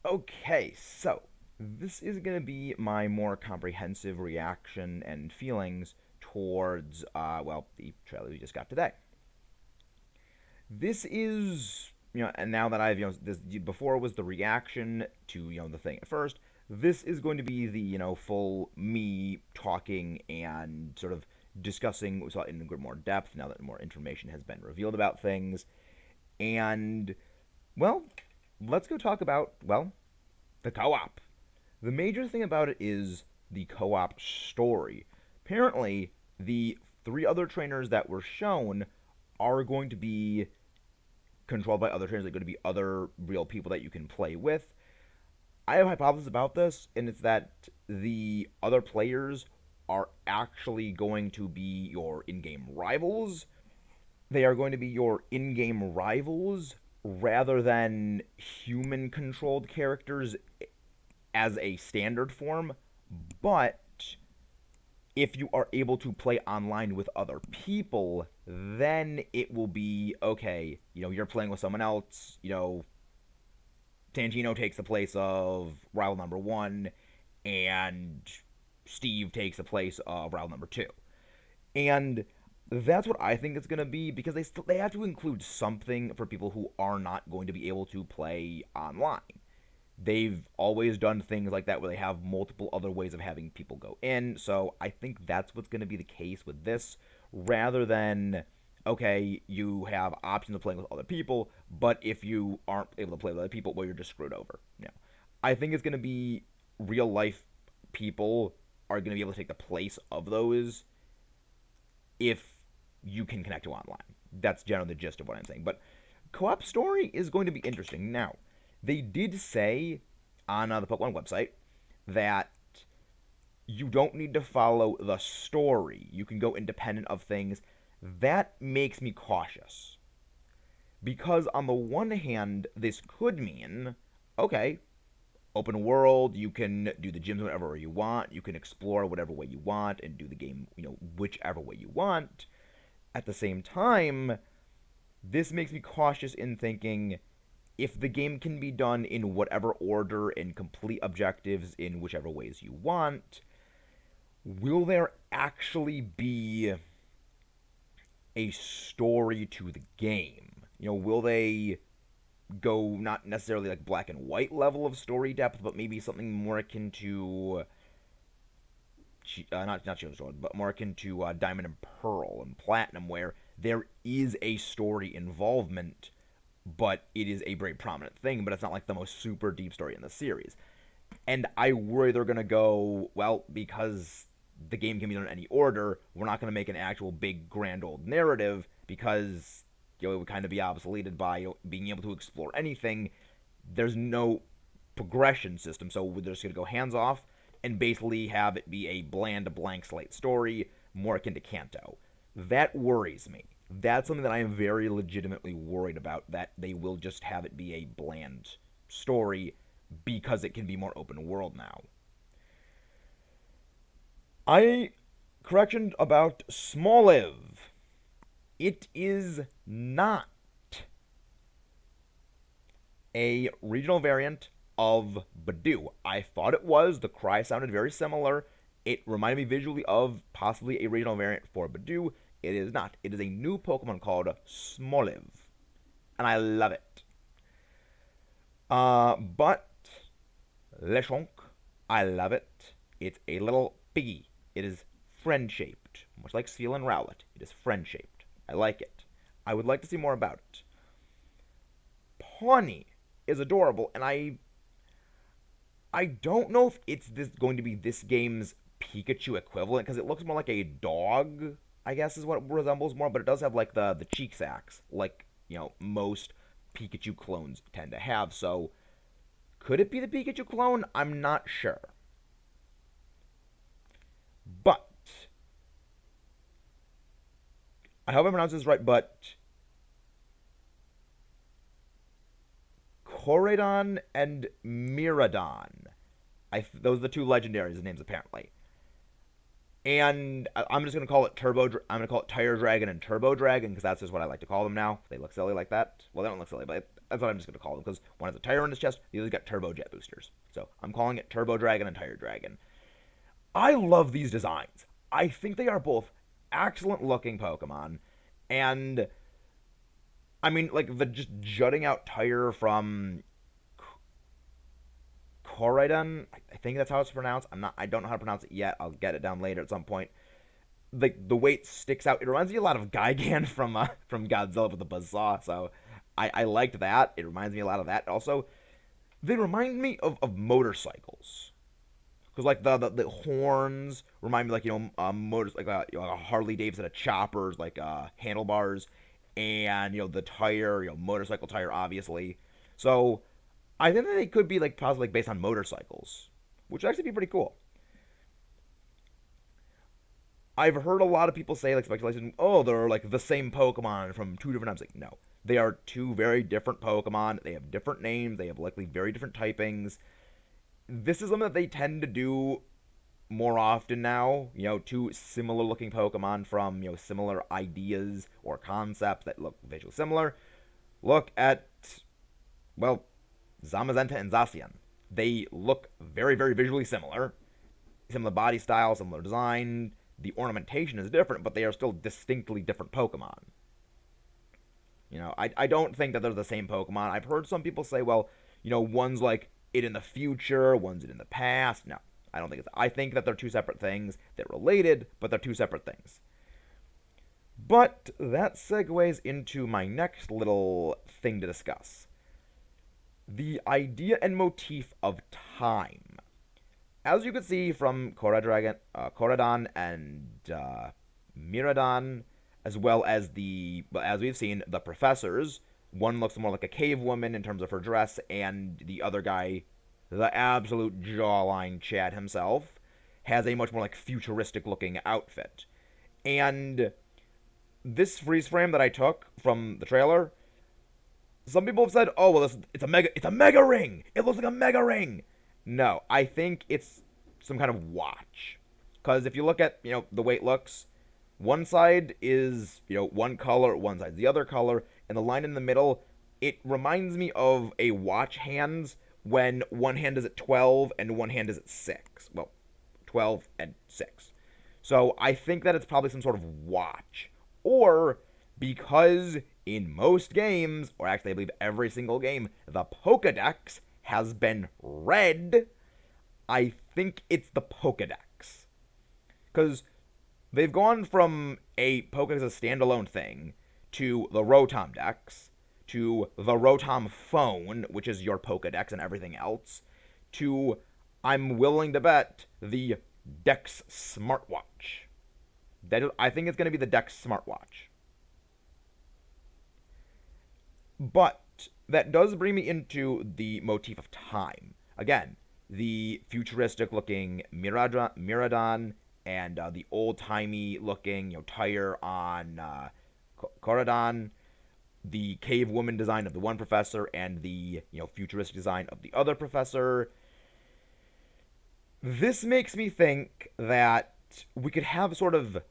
Okay, so this is going to be my more comprehensive reaction and feelings towards, the trailer we just got today. This is, and now that I've, this before was the reaction to, the thing at first. This is going to be the, full me talking and sort of discussing in a bit more depth now that more information has been revealed about things. And, well, let's go talk about, the co op. The major thing about it is the co op story. Apparently, the three other trainers that were shown are going to be controlled by other trainers. They're going to be other real people that you can play with. I have a hypothesis about this, and it's that the other players are actually going to be your in game rivals. They are going to be your in game rivals rather than human controlled characters as a standard form, but if you are able to play online with other people, then it will be okay. You're playing with someone else. Tangino takes the place of rival number one, and Steve takes the place of rival number two. And that's what I think it's going to be because they have to include something for people who are not going to be able to play online. They've always done things like that where they have multiple other ways of having people go in. So I think that's what's going to be the case with this rather than, okay, you have options of playing with other people, but if you aren't able to play with other people, well, you're just screwed over. I think it's going to be real life people are going to be able to take the place of those if you can connect to online. That's generally the gist of what I'm saying. But co-op story is going to be interesting. Now, they did say on the Pokemon website that you don't need to follow the story. You can go independent of things. That makes me cautious. Because on the one hand, this could mean, okay, open world, you can do the gyms whatever way you want, you can explore whatever way you want, and do the game, whichever way you want. At the same time, this makes me cautious in thinking if the game can be done in whatever order and complete objectives in whichever ways you want, will there actually be a story to the game? Will they go not necessarily like black and white level of story depth, but maybe something more akin to not Shield Sword, but more akin to Diamond and Pearl and Platinum, where there is a story involvement, but it is a very prominent thing, but it's not like the most super deep story in the series. And I worry they're going to go, well, because the game can be done in any order, we're not going to make an actual big grand old narrative because it would kind of be obsoleted by being able to explore anything. There's no progression system, so they're just going to go hands off and basically have it be a bland blank slate story, more akin to Kanto. That worries me. That's something that I am very legitimately worried about, that they will just have it be a bland story because it can be more open world now. Correction about Smoliv. It is not a regional variant of Badoo. I thought it was. The cry sounded very similar. It reminded me visually of possibly a regional variant for Badoo. It is not. It is a new Pokemon called Smoliv, and I love it. But Lechonk, I love it. It's a little piggy. It is friend-shaped, much like Seal and Rowlet. It is friend-shaped. I like it. I would like to see more about it. Pawnee is adorable, and I don't know if it's going to be this game's Pikachu equivalent, because it looks more like a dog, I guess is what it resembles more, but it does have like the cheek sacs, like, most Pikachu clones tend to have. So could it be the Pikachu clone? I'm not sure. But I hope I pronounced this right, but Koradon and Miradon. Those are the two legendaries names, apparently. And I'm just gonna call it I'm gonna call it Tire Dragon and Turbo Dragon because that's just what I like to call them now. They look silly like that. Well, they don't look silly, but that's what I'm just gonna call them because one has a tire on his chest, the other's got turbo jet boosters. So I'm calling it Turbo Dragon and Tire Dragon. I love these designs. I think they are both excellent looking Pokemon, and I mean, like the just jutting out tire from Corridon. I think that's how it's pronounced. I don't know how to pronounce it yet. I'll get it down later at some point. Like the way it sticks out, it reminds me a lot of Gigan from Godzilla with the buzzsaw. So I liked that. It reminds me a lot of that. Also, they remind me of motorcycles. Because like the horns remind me like motors like a Harley Davidson, a choppers like handlebars, and the tire, motorcycle tire obviously. So I think that they could be like possibly like, based on motorcycles, which would actually be pretty cool. I've heard a lot of people say like speculation, oh, they're like the same Pokemon from two different times. Like no, they are two very different Pokemon. They have different names. They have likely very different typings. This is something that they tend to do more often now. Two similar looking Pokemon from similar ideas or concepts that look visually similar. Look at well, Zamazenta and Zacian. They look very, very visually similar. Similar body style, similar design. The ornamentation is different, but they are still distinctly different Pokemon. I don't think that they're the same Pokemon. I've heard some people say, well, one's like it in the future, one's it in the past. No, I don't think it's. I think that they're two separate things. They're related, but they're two separate things. But that segues into my next little thing to discuss. The idea and motif of time. As you can see from Koradon and Miradon, as well as as we've seen, the professors. One looks more like a cave woman in terms of her dress, and the other guy, the absolute jawline Chad himself, has a much more like futuristic looking outfit. And this freeze frame that I took from the trailer, some people have said, "Oh, well, it's a mega ring. It looks like a mega ring." No, I think it's some kind of watch. Because if you look at the way it looks, one side is one color, one side's the other color, and the line in the middle, it reminds me of a watch hands when one hand is at 12 and one hand is at 6. Well, 12 and 6. So I think that it's probably some sort of watch. Or because in most games, or actually I believe every single game, the Pokedex has been red, I think it's the Pokedex. Because they've gone from a Pokedex as a standalone thing to the Rotom Dex, to the Rotom Phone, which is your Pokedex and everything else, to, I'm willing to bet, the Dex Smartwatch. I think it's going to be the Dex Smartwatch. But that does bring me into the motif of time. Again, the futuristic looking Miradon and the old timey looking tire on Koradon, the cave woman design of the one professor, and the futuristic design of the other professor. This makes me think that we could have sort of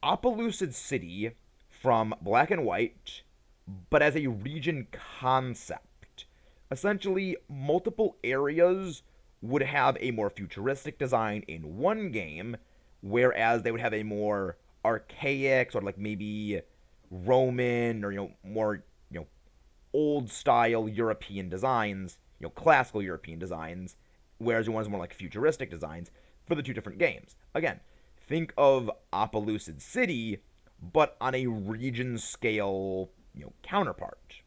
Opelucid City from Black and White, but as a region concept. Essentially, multiple areas would have a more futuristic design in one game, whereas they would have a more archaic, sort of like maybe Roman or more old style European designs, classical European designs, whereas one is more like futuristic designs for the two different games. Again, think of Opelucid City, but on a region scale, counterpart.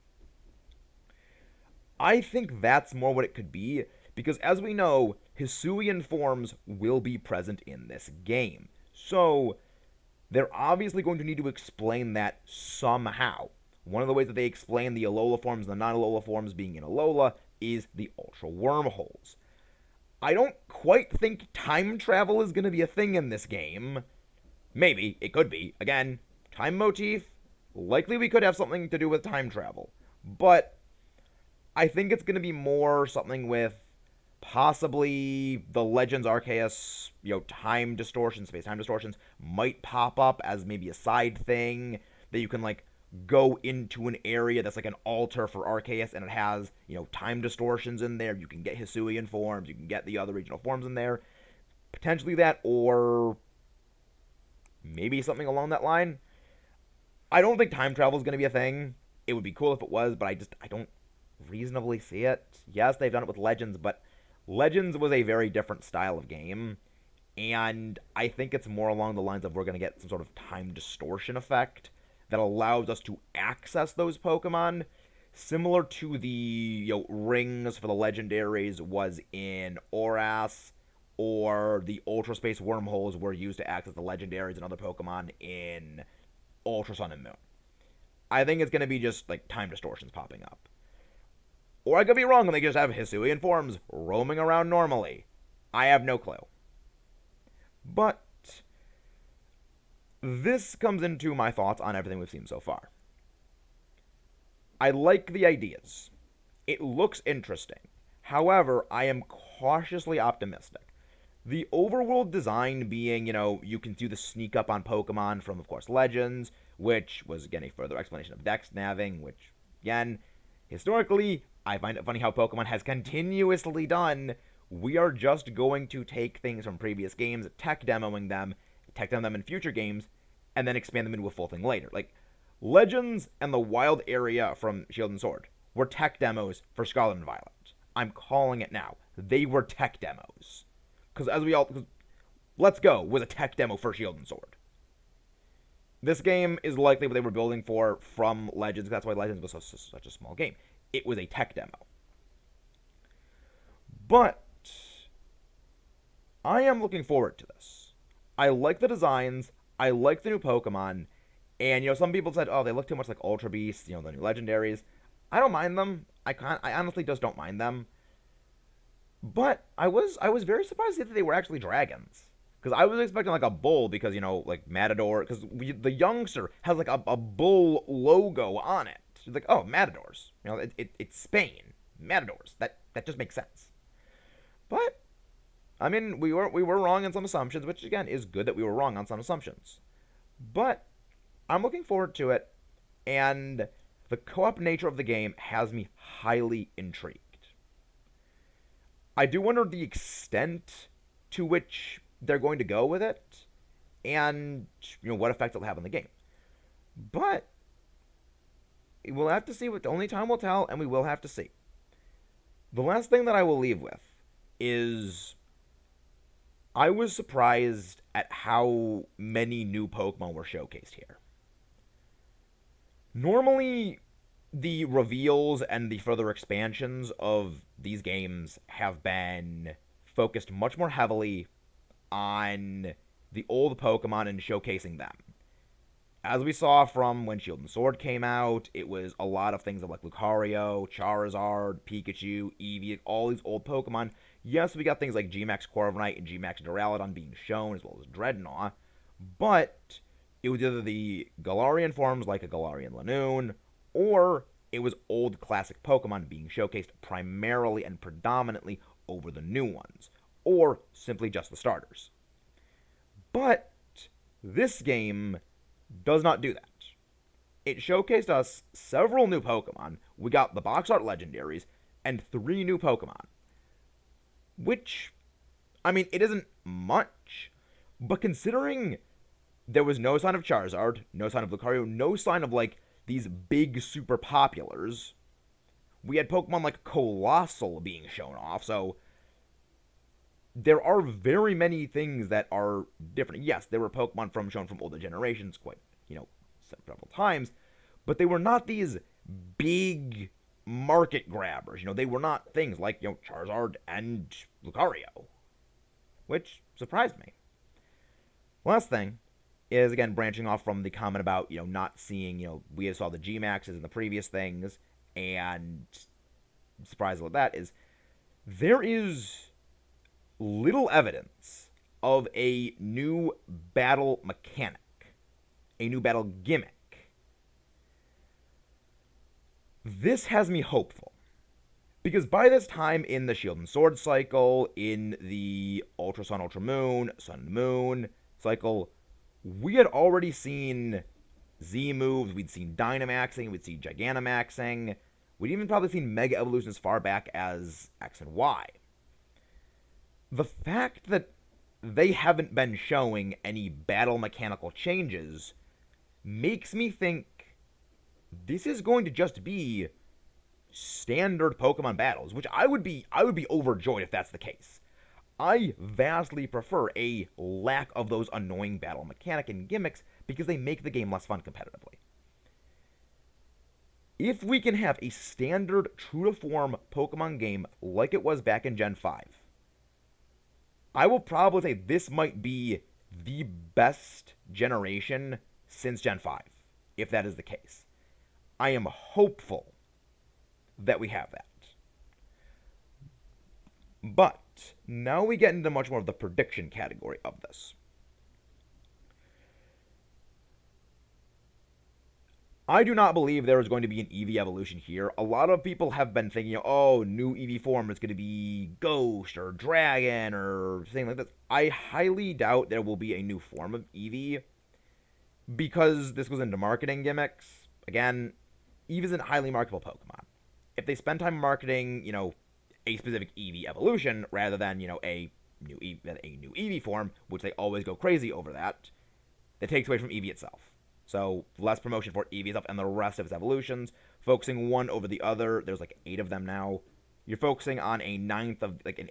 I think that's more what it could be, because as we know, Hisuian forms will be present in this game. So, they're obviously going to need to explain that somehow. One of the ways that they explain the Alola forms and the non-Alola forms being in Alola is the Ultra Wormholes. I don't quite think time travel is going to be a thing in this game. Maybe, it could be. Again, time motif, likely we could have something to do with time travel. But I think it's going to be more something with Possibly the Legends Arceus, time distortions, space time distortions might pop up as maybe a side thing that you can like go into an area that's like an altar for Arceus and it has, time distortions in there. You can get Hisuian forms, you can get the other regional forms in there. Potentially that, or maybe something along that line. I don't think time travel is going to be a thing. It would be cool if it was, but I don't reasonably see it. Yes, they've done it with Legends, but Legends was a very different style of game, and I think it's more along the lines of we're going to get some sort of time distortion effect that allows us to access those Pokemon, similar to the rings for the legendaries was in Oras, or the Ultra Space wormholes were used to access the legendaries and other Pokemon in Ultra Sun and Moon. I think it's going to be just like time distortions popping up. Or I could be wrong and they just have Hisuian forms roaming around normally. I have no clue. But this comes into my thoughts on everything we've seen so far. I like the ideas. It looks interesting. However, I am cautiously optimistic. The overworld design being, you can do the sneak up on Pokemon from, of course, Legends, which was, again, a further explanation of Dex naving, which, again, historically, I find it funny how Pokemon has continuously done. We are just going to take things from previous games, tech demoing them, tech demo them in future games, and then expand them into a full thing later. Like, Legends and the wild area from Shield and Sword were tech demos for Scarlet and Violet. I'm calling it now. They were tech demos. Because Let's Go was a tech demo for Shield and Sword. This game is likely what they were building for from Legends. That's why Legends was such a small game. It was a tech demo. But I am looking forward to this. I like the designs. I like the new Pokemon. And, some people said, oh, they look too much like Ultra Beasts, the new legendaries. I don't mind them. I honestly just don't mind them. But I was very surprised that they were actually dragons. Because I was expecting like a bull because, like Matador. Because the youngster has like a bull logo on it. She's like, oh, Matadors. It's Spain. Matadors. That just makes sense. But, I mean, we were wrong on some assumptions, which again is good that we were wrong on some assumptions. But I'm looking forward to it. And the co-op nature of the game has me highly intrigued. I do wonder the extent to which they're going to go with it and what effect it'll have on the game. But we'll have to see. What only time will tell, and we will have to see. The last thing that I will leave with is I was surprised at how many new Pokemon were showcased here. Normally, the reveals and the further expansions of these games have been focused much more heavily on the old Pokemon and showcasing them. As we saw from when Shield and Sword came out, it was a lot of things like Lucario, Charizard, Pikachu, Eevee, all these old Pokemon. Yes, we got things like G-Max Corviknight and G-Max Duraludon being shown, as well as Dreadnought, but it was either the Galarian forms like a Galarian Lanoon, or it was old classic Pokemon being showcased primarily and predominantly over the new ones, or simply just the starters. But this game does not do that. It showcased us several new Pokemon. We got the box art legendaries and 3 new Pokemon. Which, I mean, it isn't much, but considering there was no sign of Charizard, no sign of Lucario, no sign of, like, these big super populars, we had Pokemon like Colossal being shown off, so there are very many things that are different. Yes, there were Pokemon shown from older generations quite, several times, but they were not these big market grabbers. They were not things like, Charizard and Lucario, which surprised me. Last thing is, again, branching off from the comment about, not seeing, we saw the G-Maxes in the previous things, and surprised with that is there is little evidence of a new battle mechanic, a new battle gimmick. This has me hopeful. Because by this time in the Shield and Sword cycle, in the Ultra Sun, Ultra Moon, Sun and Moon cycle, we had already seen Z moves, we'd seen Dynamaxing, we'd seen Gigantamaxing, we'd even probably seen Mega Evolution as far back as X and Y. The fact that they haven't been showing any battle mechanical changes makes me think this is going to just be standard Pokemon battles, which I would be overjoyed if that's the case. I vastly prefer a lack of those annoying battle mechanic and gimmicks because they make the game less fun competitively. If we can have a standard true to form Pokemon game like it was back in Gen 5, I will probably say this might be the best generation since Gen 5, if that is the case. I am hopeful that we have that. But now we get into much more of the prediction category of this. I do not believe there is going to be an Eevee evolution here. A lot of people have been thinking, oh, new Eevee form is going to be Ghost or Dragon or something like that. I highly doubt there will be a new form of Eevee because this goes into marketing gimmicks. Again, Eevee isn't a highly marketable Pokemon. If they spend time marketing, a specific Eevee evolution rather than, a new Eevee form, which they always go crazy over that takes away from Eevee itself. So less promotion for Eevee itself and the rest of its evolutions, focusing one over the other. There's like 8 of them now. You're focusing on an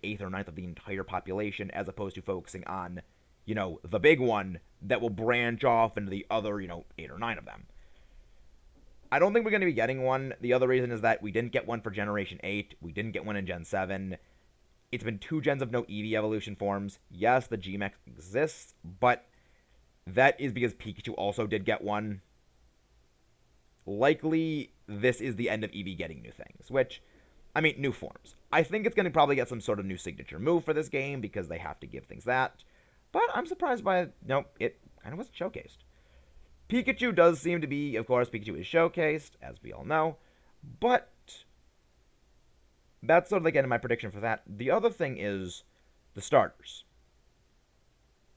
eighth or ninth of the entire population, as opposed to focusing on, the big one that will branch off into the other, 8 or 9 of them. I don't think we're going to be getting one. The other reason is that we didn't get one for Generation 8. We didn't get one in Gen 7. It's been 2 gens of no Eevee evolution forms. Yes, the Gmax exists, but that is because Pikachu also did get one. Likely, this is the end of Eevee getting new things, new forms. I think it's going to probably get some sort of new signature move for this game because they have to give things that. But I'm surprised by it. No, it kind of wasn't showcased. Pikachu does seem to be, of course, Pikachu is showcased, as we all know. But that's sort of the end of my prediction for that. The other thing is the starters.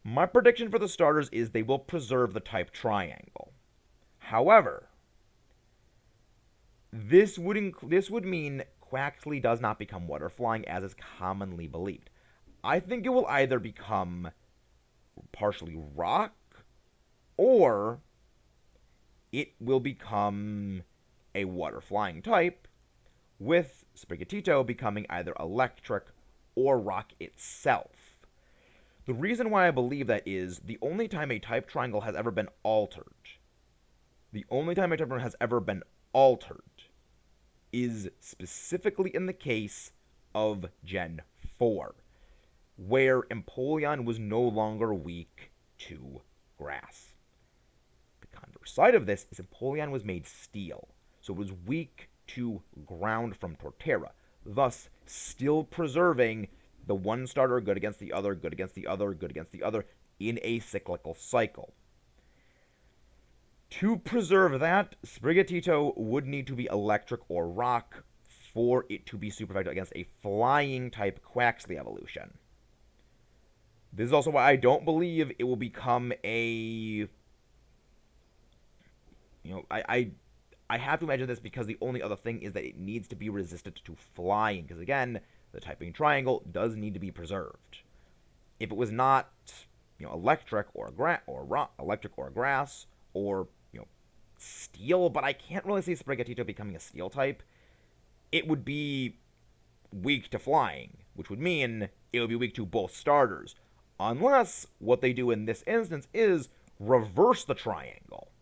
My prediction for the starters is they will preserve the type triangle. However, this would mean Quaxly does not become water flying as is commonly believed. I think it will either become partially rock or it will become a water flying type, with Sprigatito becoming either electric or rock itself. The reason why I believe that is the only time a type triangle has ever been altered, is specifically in the case of Gen 4, where Empoleon was no longer weak to grass. The converse side of this is Empoleon was made steel, so it was weak to ground from Torterra, thus still preserving the one starter good against the other, good against the other, good against the other, in a cyclical cycle. To preserve that, Sprigatito would need to be electric or rock for it to be super effective against a flying type Quaxly evolution. This is also why I don't believe it will become a... I have to imagine this because the only other thing is that it needs to be resistant to flying, because again, the typing triangle does need to be preserved. If it was not, electric or electric or grass or steel, but I can't really see Sprigatito becoming a steel type, it would be weak to flying, which would mean it would be weak to both starters, unless what they do in this instance is reverse the triangle.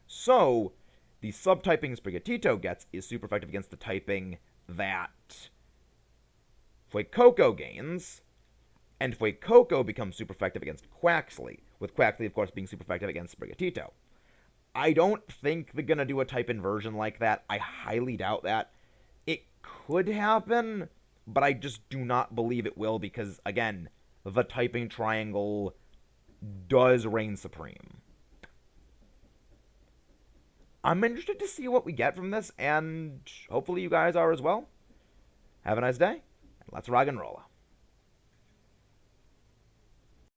So the subtyping Sprigatito gets is super effective against the typing that Fuecoco gains, and Fuecoco becomes super effective against Quaxly, with Quaxly, of course, being super effective against Sprigatito. I don't think they're going to do a type inversion like that. I highly doubt that. It could happen, but I just do not believe it will because, again, the typing triangle does reign supreme. I'm interested to see what we get from this, and hopefully you guys are as well. Have a nice day, and let's rock and roll.